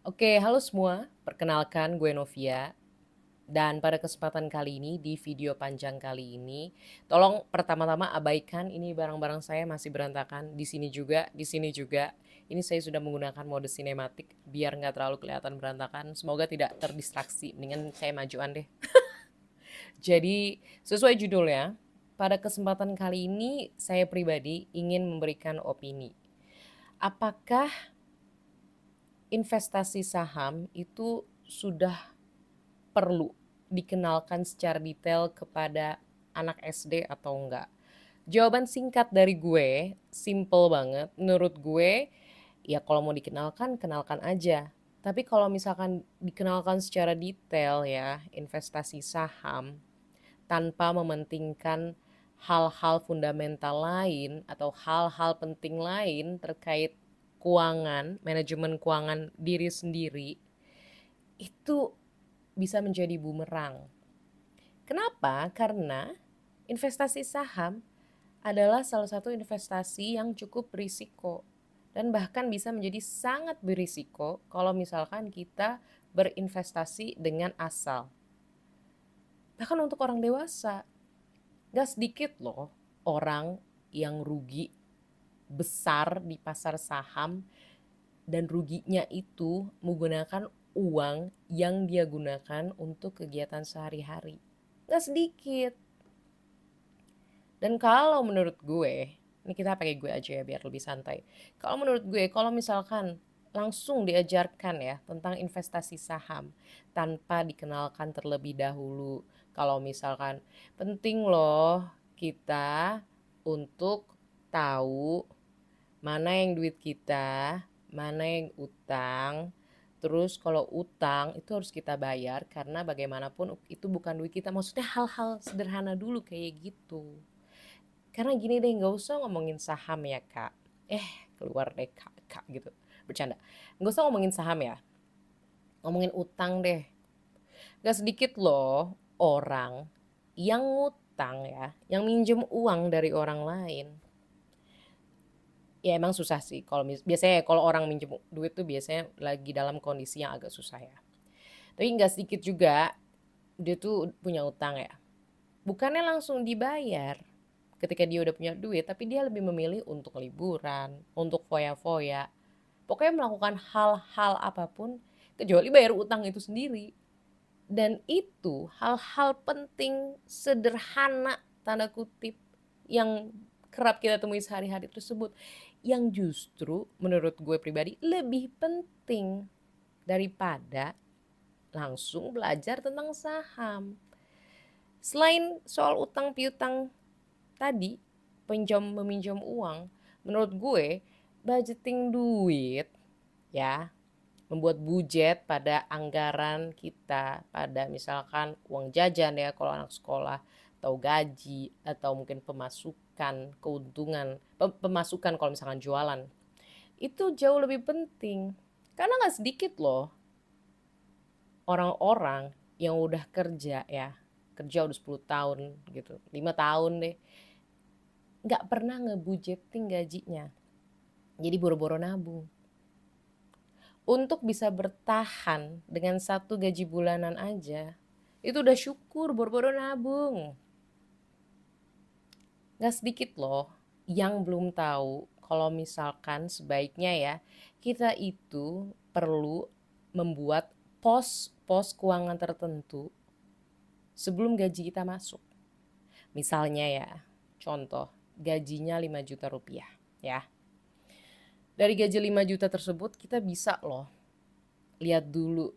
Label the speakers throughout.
Speaker 1: Oke, halo semua. Perkenalkan gue Novia. Dan pada kesempatan kali ini, di video panjang kali ini, tolong pertama-tama abaikan ini barang-barang saya masih berantakan. Di sini juga, di sini juga. Ini saya sudah menggunakan mode sinematik biar nggak terlalu kelihatan berantakan. Semoga tidak terdistraksi. Mendingan saya majuan deh. Jadi, sesuai judulnya, pada kesempatan kali ini saya pribadi ingin memberikan opini. Apakah investasi saham itu sudah perlu dikenalkan secara detail kepada anak SD atau enggak? Jawaban singkat dari gue, simple banget. Menurut gue, ya kalau mau dikenalkan, kenalkan aja. Tapi kalau misalkan dikenalkan secara detail ya, investasi saham, tanpa mementingkan hal-hal fundamental lain atau hal-hal penting lain terkait keuangan, manajemen keuangan diri sendiri, itu bisa menjadi bumerang. Kenapa? Karena investasi saham adalah salah satu investasi yang cukup berisiko dan bahkan bisa menjadi sangat berisiko kalau misalkan kita berinvestasi dengan asal. Bahkan untuk orang dewasa, gak sedikit loh orang yang rugi besar di pasar saham dan ruginya itu menggunakan uang yang dia gunakan untuk kegiatan sehari-hari. Gak sedikit. Dan kalau menurut gue, ini kita pakai gue aja ya biar lebih santai. Kalau menurut gue, kalau misalkan langsung diajarkan ya tentang investasi saham tanpa dikenalkan terlebih dahulu. Kalau misalkan penting loh kita untuk tahu mana yang duit kita, mana yang utang. Terus kalau utang itu harus kita bayar karena bagaimanapun itu bukan duit kita. Maksudnya hal-hal sederhana dulu kayak gitu. Karena gini deh, nggak usah ngomongin saham ya kak. Keluar deh kak gitu. Bercanda. Nggak usah ngomongin saham ya. Ngomongin utang deh. Gak sedikit loh orang yang ngutang ya. Yang minjem uang dari orang lain. Ya emang susah sih. Kalau biasanya kalau orang minjem duit tuh biasanya lagi dalam kondisi yang agak susah ya. Tapi nggak sedikit juga dia tuh punya utang ya. Bukannya langsung dibayar ketika dia udah punya duit, tapi dia lebih memilih untuk liburan, untuk foya-foya. Pokoknya melakukan hal-hal apapun kecuali bayar utang itu sendiri. Dan itu hal-hal penting sederhana tanda kutip yang kerap kita temui sehari-hari tersebut yang justru menurut gue pribadi lebih penting daripada langsung belajar tentang saham. Selain soal utang piutang tadi, meminjam uang, menurut gue budgeting duit ya, membuat budget pada anggaran kita, pada misalkan uang jajan ya kalau anak sekolah, atau gaji, atau mungkin pemasukan, keuntungan, pemasukan kalau misalkan jualan. Itu jauh lebih penting. Karena gak sedikit loh orang-orang yang udah kerja ya, kerja udah 10 tahun gitu, 5 tahun deh, gak pernah ngebudgeting gajinya. Jadi boro-boro nabung. Untuk bisa bertahan dengan satu gaji bulanan aja, itu udah syukur boro-boro nabung. Gak sedikit loh yang belum tahu kalau misalkan sebaiknya ya kita itu perlu membuat pos keuangan tertentu sebelum gaji kita masuk. Misalnya ya, contoh gajinya 5 juta rupiah ya. Dari gaji 5 juta tersebut kita bisa loh lihat dulu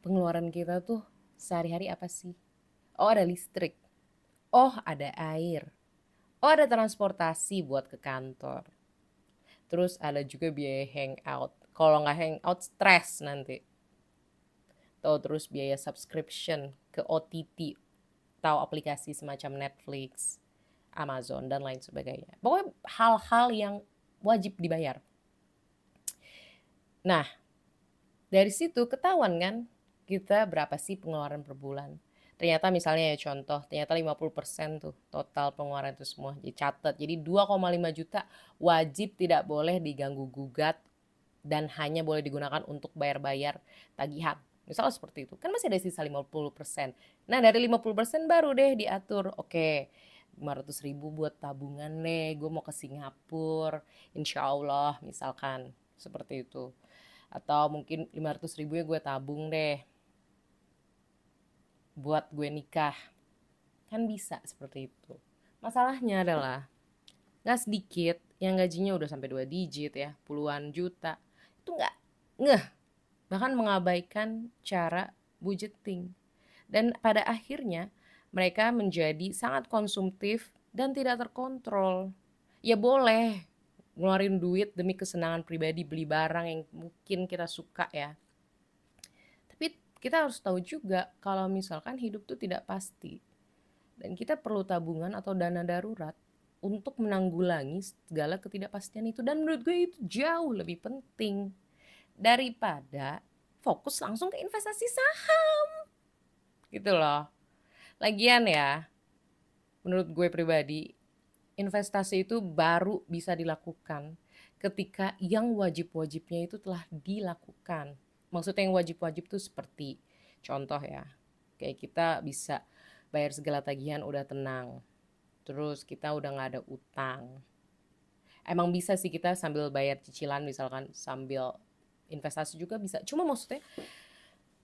Speaker 1: pengeluaran kita tuh sehari-hari apa sih. Oh ada listrik, oh ada air, oh ada transportasi buat ke kantor. Terus ada juga biaya hangout. Kalau nggak hangout stres nanti. Tahu terus biaya subscription ke OTT, tahu aplikasi semacam Netflix, Amazon dan lain sebagainya. Pokoknya hal-hal yang wajib dibayar. Nah, dari situ ketahuan kan kita berapa sih pengeluaran per bulan. Ternyata misalnya ya contoh, ternyata 50% tuh total pengeluaran itu semua dicatat. Jadi 2,5 juta wajib tidak boleh diganggu gugat dan hanya boleh digunakan untuk bayar-bayar tagihan. Misalnya seperti itu. Kan masih ada sisa 50%. Nah, dari 50% baru deh diatur. Oke, 500.000 buat tabungan nih. Gue mau ke Singapura. Insya Allah misalkan. Seperti itu. Atau mungkin 500.000 ya gue tabung deh. Buat gue nikah. Kan bisa seperti itu. Masalahnya adalah nggak sedikit yang gajinya udah sampai 2 digit ya, puluhan juta. Itu nggak ngeh, bahkan mengabaikan cara budgeting. Dan pada akhirnya mereka menjadi sangat konsumtif dan tidak terkontrol. Ya boleh ngeluarin duit demi kesenangan pribadi, beli barang yang mungkin kita suka ya. Tapi kita harus tahu juga kalau misalkan hidup tuh tidak pasti. Dan kita perlu tabungan atau dana darurat untuk menanggulangi segala ketidakpastian itu. Dan menurut gue itu jauh lebih penting daripada fokus langsung ke investasi saham. Gitu loh. Lagian ya, menurut gue pribadi, investasi itu baru bisa dilakukan ketika yang wajib-wajibnya itu telah dilakukan. Maksudnya yang wajib-wajib itu seperti contoh ya, kayak kita bisa bayar segala tagihan udah tenang. Terus kita udah gak ada utang. Emang bisa sih kita sambil bayar cicilan misalkan sambil investasi juga bisa. Cuma maksudnya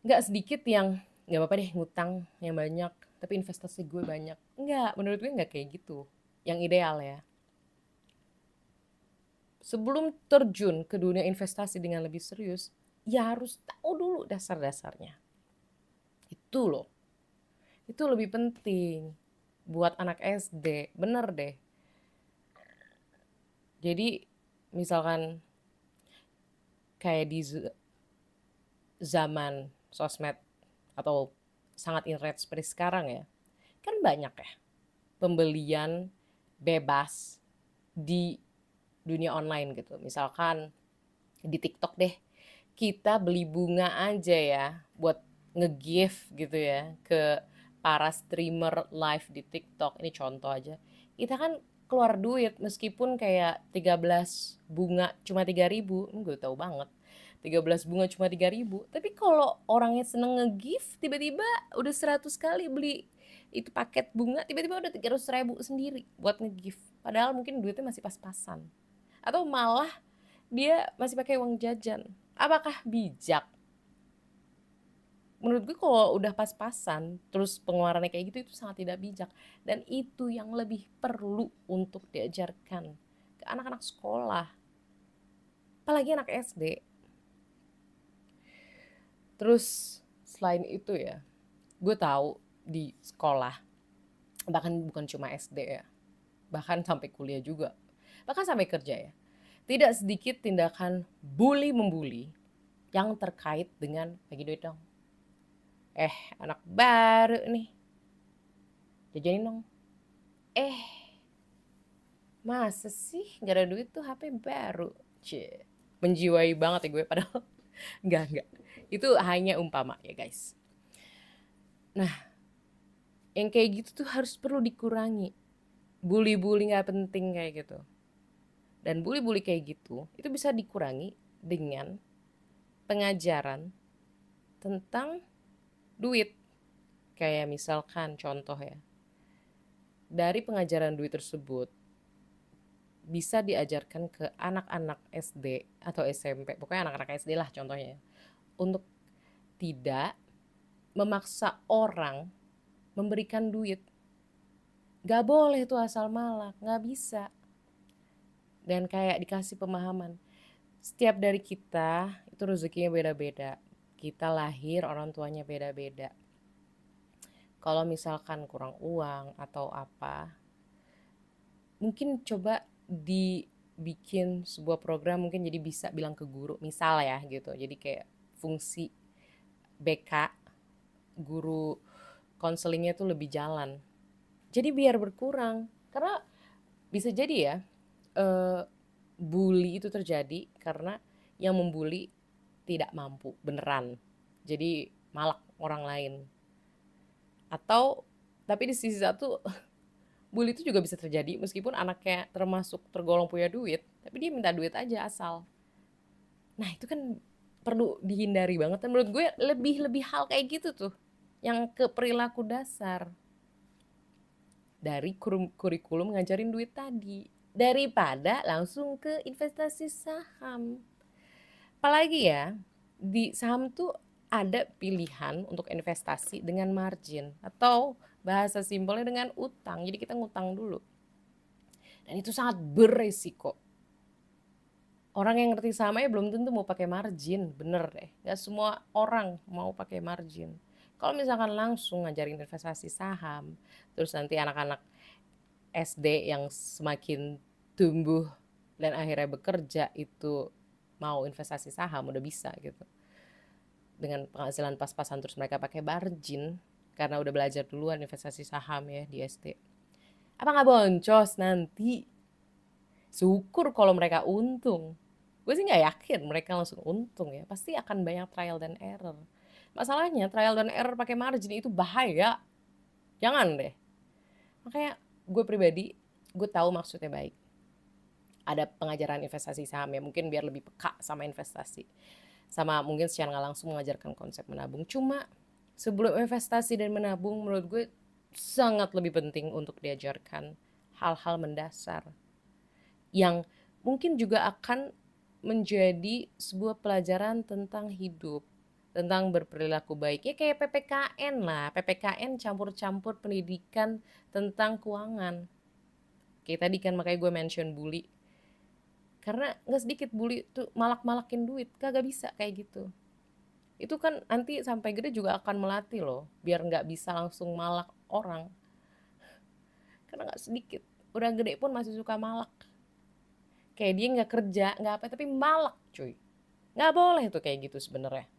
Speaker 1: gak sedikit yang gak apa-apa deh ngutang yang banyak tapi investasi gue banyak. Enggak, menurut gue gak kayak gitu. Yang ideal ya. Sebelum terjun ke dunia investasi dengan lebih serius, ya harus tahu dulu dasar-dasarnya. Itu loh. Itu lebih penting buat anak SD. Bener deh. Jadi misalkan kayak di zaman sosmed atau sangat internet seperti sekarang ya, kan banyak ya pembelian bebas di dunia online gitu. Misalkan di TikTok deh, kita beli bunga aja ya buat nge-gift gitu ya ke para streamer live di TikTok. Ini contoh aja. Kita kan keluar duit meskipun kayak 13 bunga cuma 3.000, gue tahu banget. 13 bunga cuma 3.000. Tapi kalau orangnya seneng nge-gift, tiba-tiba udah 100 kali beli itu paket bunga, tiba-tiba udah 300.000 sendiri buat nge-gift. Padahal mungkin duitnya masih pas-pasan. Atau malah dia masih pakai uang jajan. Apakah bijak? Menurut gue kalau udah pas-pasan terus pengeluarannya kayak gitu itu sangat tidak bijak. Dan itu yang lebih perlu untuk diajarkan ke anak-anak sekolah, apalagi anak SD. Terus selain itu ya, gue tahu di sekolah, bahkan bukan cuma SD ya, bahkan sampai kuliah juga, bahkan sampai kerja ya, tidak sedikit tindakan bully membuli yang terkait dengan bagi duit dong. Anak baru nih, jajanin dong. Masa sih gak ada duit tuh HP baru? Cie, menjiwai banget ya gue padahal enggak. Itu hanya umpama ya guys. Nah, yang kayak gitu tuh harus perlu dikurangi. Bully-bully gak penting kayak gitu. Dan bully-bully kayak gitu itu bisa dikurangi dengan pengajaran tentang duit. Kayak misalkan contoh ya, dari pengajaran duit tersebut bisa diajarkan ke anak-anak SD atau SMP, pokoknya anak-anak SD lah contohnya, untuk tidak memaksa orang memberikan duit. Gak boleh tuh asal malak, gak bisa. Dan kayak dikasih pemahaman, setiap dari kita itu rezekinya beda-beda. Kita lahir orang tuanya beda-beda. Kalau misalkan kurang uang atau apa, mungkin coba dibikin sebuah program, mungkin jadi bisa bilang ke guru misal ya gitu, jadi kayak fungsi BK, guru konselingnya tuh lebih jalan, jadi biar berkurang. Karena bisa jadi ya bully itu terjadi karena yang membuli tidak mampu beneran, jadi malak orang lain. Atau tapi di sisi satu bully itu juga bisa terjadi meskipun anaknya termasuk tergolong punya duit, tapi dia minta duit aja asal. Nah itu kan perlu dihindari banget. Dan menurut gue lebih hal kayak gitu tuh yang ke perilaku dasar dari kurikulum ngajarin duit tadi, daripada langsung ke investasi saham. Apalagi ya, di saham tuh ada pilihan untuk investasi dengan margin atau bahasa simpelnya dengan utang. Jadi kita ngutang dulu. Dan itu sangat beresiko. Orang yang ngerti sahamnya belum tentu mau pakai margin, bener deh. Gak semua orang mau pakai margin. Kalau misalkan langsung ngajarin investasi saham, terus nanti anak-anak SD yang semakin tumbuh dan akhirnya bekerja itu mau investasi saham udah bisa gitu. Dengan penghasilan pas-pasan terus mereka pakai margin karena udah belajar duluan investasi saham ya di SD. Apa nggak boncos nanti? Syukur kalau mereka untung. Gue sih nggak yakin mereka langsung untung ya. Pasti akan banyak trial dan error. Masalahnya trial dan error pakai margin itu bahaya. Jangan deh. Makanya gue pribadi, gue tahu maksudnya baik. Ada pengajaran investasi saham ya, mungkin biar lebih peka sama investasi. Sama mungkin secara nggak langsung mengajarkan konsep menabung. Cuma sebelum investasi dan menabung menurut gue sangat lebih penting untuk diajarkan hal-hal mendasar yang mungkin juga akan menjadi sebuah pelajaran tentang hidup, tentang berperilaku baik. Ya kayak PPKN lah, PPKN campur-campur pendidikan tentang keuangan. Kayak tadi kan makanya gue mention bully. Karena gak sedikit bully tuh malak-malakin duit, kagak bisa kayak gitu. Itu kan nanti sampai gede juga akan melatih loh, biar gak bisa langsung malak orang. Karena gak sedikit, udah gede pun masih suka malak. Kayak dia gak kerja, gak apa, tapi malak cuy. Gak boleh tuh kayak gitu sebenarnya.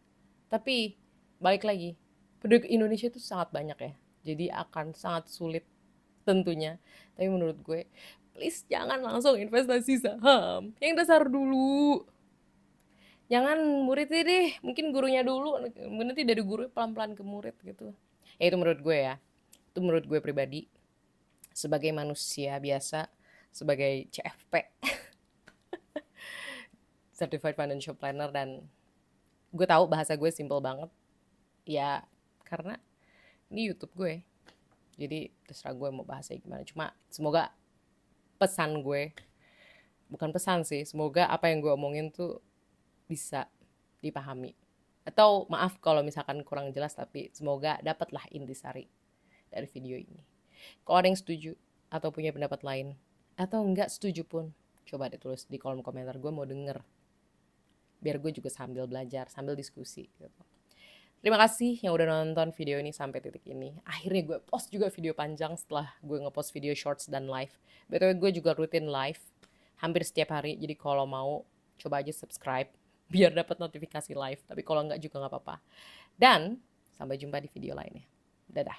Speaker 1: Tapi balik lagi, penduduk Indonesia itu sangat banyak ya. Jadi akan sangat sulit tentunya. Tapi menurut gue, please jangan langsung investasi saham. Yang dasar dulu. Jangan muridnya deh, mungkin gurunya dulu. Nanti dari guru pelan-pelan ke murid gitu. Ya itu menurut gue ya. Itu menurut gue pribadi. Sebagai manusia biasa, sebagai CFP, Certified Financial Planner, dan gue tahu bahasa gue simple banget. Ya karena ini YouTube gue. Jadi terserah gue mau bahasanya gimana. Cuma semoga pesan gue, bukan pesan sih, semoga apa yang gue omongin tuh bisa dipahami. Atau maaf kalau misalkan kurang jelas, tapi semoga dapatlah intisari dari video ini. Kalau ada yang setuju atau punya pendapat lain, atau enggak setuju pun, coba deh tulis di kolom komentar, gue mau denger. Biar gue juga sambil belajar, sambil diskusi gitu. Terima kasih yang udah nonton video ini sampai titik ini. Akhirnya gue post juga video panjang setelah gue ngepost video shorts dan live. BTW gue juga rutin live hampir setiap hari. Jadi kalau mau coba aja subscribe biar dapat notifikasi live. Tapi kalau enggak juga nggak apa-apa. Dan sampai jumpa di video lainnya. Dadah.